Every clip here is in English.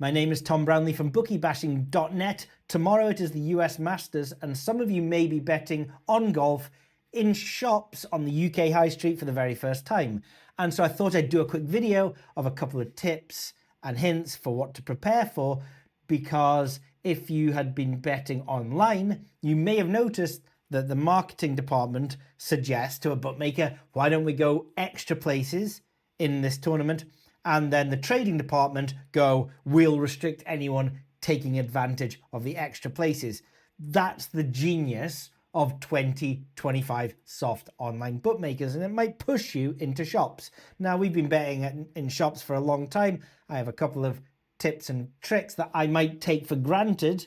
My name is Tom Brownlee from bookiebashing.net. Tomorrow it is the US Masters, and some of you may be betting on golf in shops on the UK High Street for the very first time. And so I thought I'd do a quick video of a couple of tips and hints for what to prepare for, because if you had been betting online, you may have noticed that the marketing department suggests to a bookmaker, why don't we go extra places in this tournament? And then the trading department go, we'll restrict anyone taking advantage of the extra places. That's the genius of 2025 soft online bookmakers, and it might push you into shops. Now, we've been betting in shops for a long time. I have a couple of tips and tricks that I might take for granted,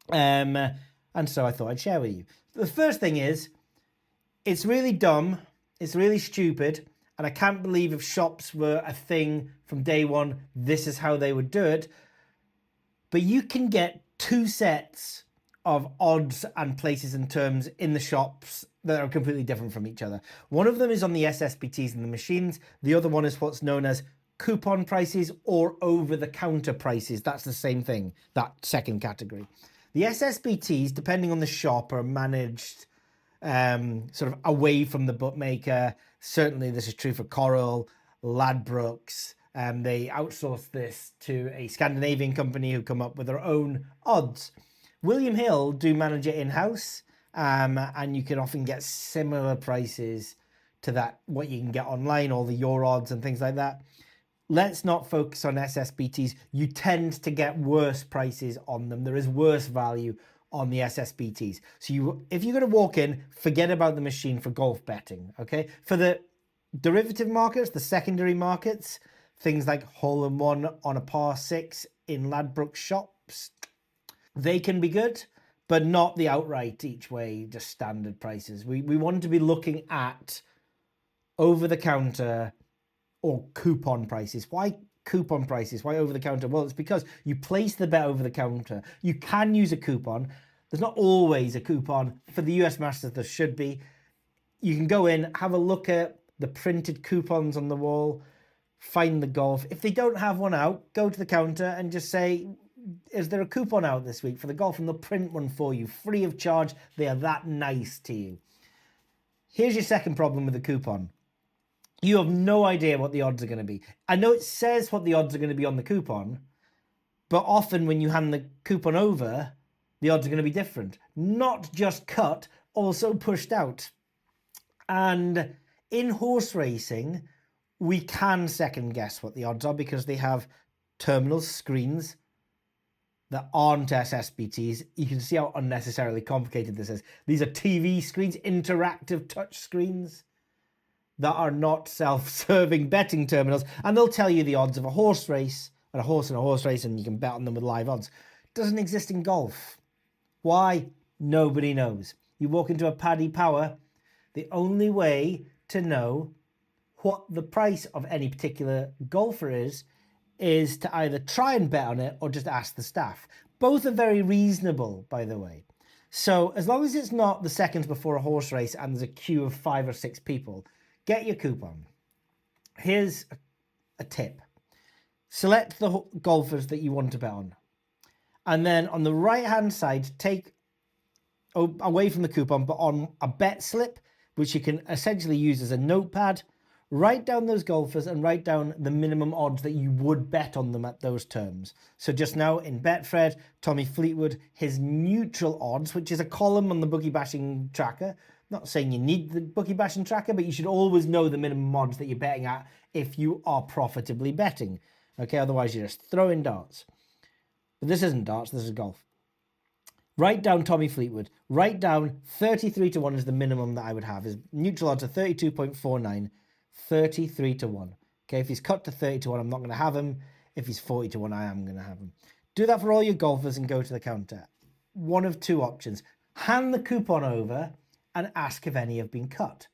and so I thought I'd share with you. The first thing is, it's really dumb, it's really stupid, and I can't believe if shops were a thing from day one, this is how they would do it. But you can get two sets of odds and places and terms in the shops that are completely different from each other. One of them is on the SSBTs and the machines. The other one is what's known as coupon prices or over-the-counter prices. That's the same thing, that second category. The SSBTs, depending on the shop, are managed sort of away from the bookmaker. Certainly this is true for Coral, Ladbrokes. They outsource this to a Scandinavian company who come up with their own odds. William Hill do manage it in-house, and you can often get similar prices to that, what you can get online, all the Your Odds and things like that. Let's not focus on SSBTs. You tend to get worse prices on them. There is worse value on the SSBTs. So if you're going to walk in, forget about the machine for golf betting, okay? For the derivative markets, the secondary markets, things like hole-in-one on a par 6 in Ladbrokes shops, they can be good, but not the outright each way, just standard prices. We want to be looking at over-the-counter or coupon prices. Why coupon prices? Why over the counter? Well, it's because you place the bet over the counter. You can use a coupon. There's not always a coupon. For the US Masters, there should be. You can go in, have a look at the printed coupons on the wall, find the golf. If they don't have one out, go to the counter and just say, is there a coupon out this week for the golf? And they'll print one for you, free of charge. They are that nice to you. Here's your second problem with the coupon. You have no idea what the odds are going to be. I know it says what the odds are going to be on the coupon, but often when you hand the coupon over, the odds are going to be different. Not just cut, also pushed out. And in horse racing, we can second guess what the odds are because they have terminal screens that aren't SSBTs. You can see how unnecessarily complicated this is. These are TV screens, interactive touch screens that are not self-serving betting terminals, and they'll tell you the odds of a horse race and a horse race, and you can bet on them with live odds. Doesn't exist in golf. Why? Nobody knows. You walk into a Paddy Power, the only way to know what the price of any particular golfer is to either try and bet on it or just ask the staff. Both are very reasonable, by the way. So as long as it's not the seconds before a horse race and there's a queue of 5 or 6 people, get your coupon. Here's a tip. Select the golfers that you want to bet on. And then on the right-hand side, take away from the coupon, but on a bet slip, which you can essentially use as a notepad, write down those golfers and write down the minimum odds that you would bet on them at those terms. So just now in Betfred, Tommy Fleetwood, his neutral odds, which is a column on the Bookie Bashing tracker. Not saying you need the Bookie Bashing tracker, but you should always know the minimum odds that you're betting at if you are profitably betting. Okay, otherwise you're just throwing darts. But this isn't darts, this is golf. Write down Tommy Fleetwood. Write down 33 to 1 is the minimum that I would have. His neutral odds are 32.49, 33 to 1. Okay, if he's cut to 30 to 1, I'm not going to have him. If he's 40 to 1, I am going to have him. Do that for all your golfers and go to the counter. One of two options. Hand the coupon over and ask if any have been cut.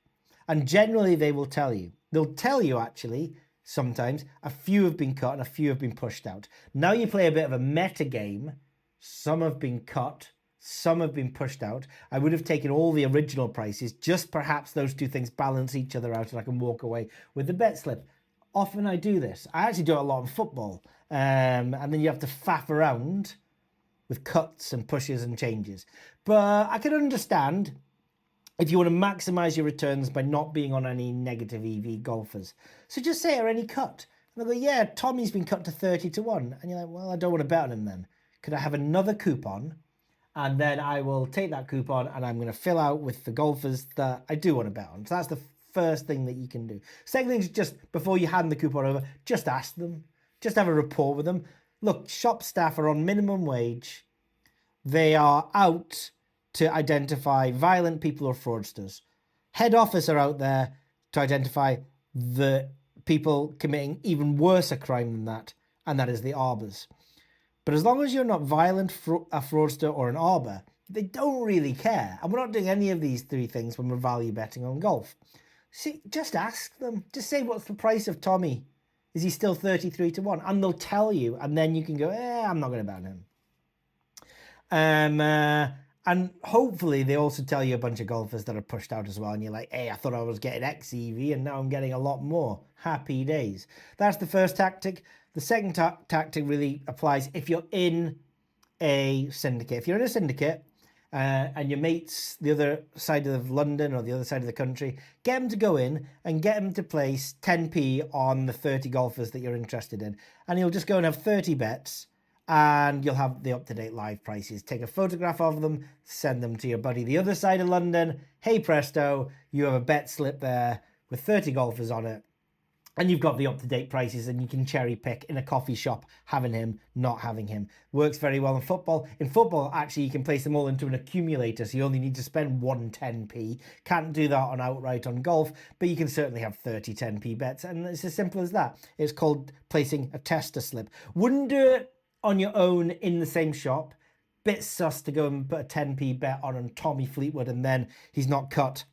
And generally they will tell you. They'll tell you actually, sometimes, a few have been cut and a few have been pushed out. Now you play a bit of a meta game. Some have been cut, some have been pushed out. I would have taken all the original prices, just perhaps those two things balance each other out and I can walk away with the bet slip. often I do this. I actually do it a lot in football. And then you have to faff around with cuts and pushes and changes. But I can understand if you want to maximize your returns by not being on any negative EV golfers. So just say, are any cut? And they'll go, yeah, Tommy's been cut to 30 to 1. And you're like, well, I don't want to bet on him then. Could I have another coupon? And then I will take that coupon and I'm going to fill out with the golfers that I do want to bet on. So that's the first thing that you can do. Second thing is, just before you hand the coupon over, just ask them. Just have a rapport with them. Look, shop staff are on minimum wage. They are out to identify violent people or fraudsters. Head office are out there to identify the people committing even worse a crime than that, and that is the arbors. But as long as you're not violent, a fraudster, or an arbor, they don't really care. And we're not doing any of these three things when we're value betting on golf. See, just ask them. Just say, what's the price of Tommy? Is he still 33 to 1? And they'll tell you, and then you can go, I'm not going to bet on him. And hopefully they also tell you a bunch of golfers that are pushed out as well. And you're like, hey, I thought I was getting X EV and now I'm getting a lot more. Happy days. That's the first tactic. The second tactic really applies if you're in a syndicate. If you're in a syndicate and your mates the other side of London or the other side of the country, get them to go in and get them to place 10p on the 30 golfers that you're interested in. And you'll just go and have 30 bets. And you'll have the up-to-date live prices. Take a photograph of them, send them to your buddy the other side of London. Hey presto, you have a bet slip there with 30 golfers on it. And you've got the up-to-date prices and you can cherry pick in a coffee shop, having him, not having him. Works very well in football. In football, actually, you can place them all into an accumulator, so you only need to spend 110p. Can't do that on outright on golf, but you can certainly have 30 10p bets. And it's as simple as that. It's called placing a tester slip. Wouldn't do it on your own in the same shop. Bit sus to go and put a 10p bet on Tommy Fleetwood and then he's not cut.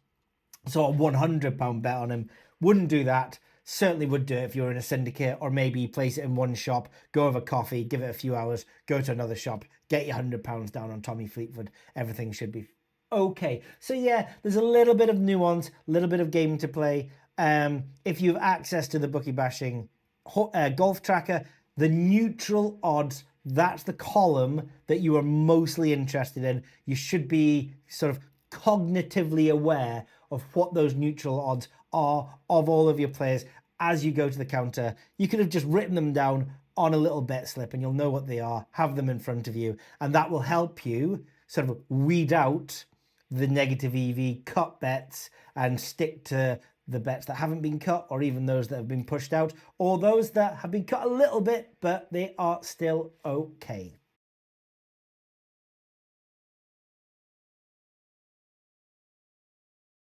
So a £100 bet on him. Wouldn't do that. Certainly would do it if you're in a syndicate, or maybe place it in one shop, go have a coffee, give it a few hours, go to another shop, get your £100 down on Tommy Fleetwood. Everything should be okay. So yeah, there's a little bit of nuance, a little bit of game to play. If you have access to the Bookie Bashing golf tracker, the neutral odds, that's the column that you are mostly interested in. You should be sort of cognitively aware of what those neutral odds are of all of your players as you go to the counter. You could have just written them down on a little bet slip and you'll know what they are, have them in front of you, and that will help you sort of weed out the negative EV cut bets and stick to the bets that haven't been cut, or even those that have been pushed out, or those that have been cut a little bit, but they are still okay.